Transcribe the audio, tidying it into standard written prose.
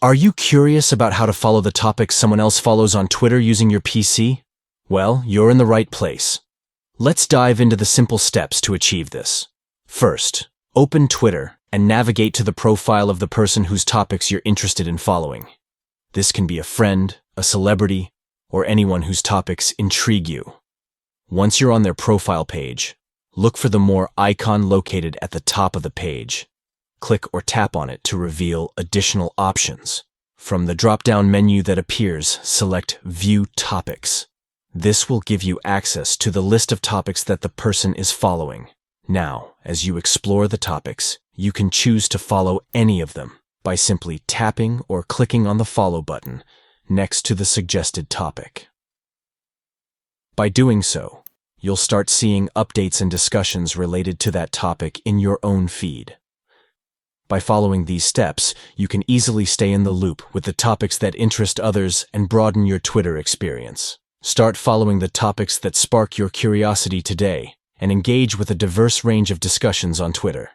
Are you curious about how to follow the topics someone else follows on Twitter using your PC? Well, you're in the right place. Let's dive into the simple steps to achieve this. First, open Twitter and navigate to the profile of the person whose topics you're interested in following. This can be a friend, a celebrity, or anyone whose topics intrigue you. Once you're on their profile page, look for the More icon located at the top of the page. Click or tap on it to reveal additional options. From the drop-down menu that appears, select View Topics. This will give you access to the list of topics that the person is following. Now, as you explore the topics, you can choose to follow any of them by simply tapping or clicking on the Follow button next to the suggested topic. By doing so, you'll start seeing updates and discussions related to that topic in your own feed. By following these steps, you can easily stay in the loop with the topics that interest others and broaden your Twitter experience. Start following the topics that spark your curiosity today and engage with a diverse range of discussions on Twitter.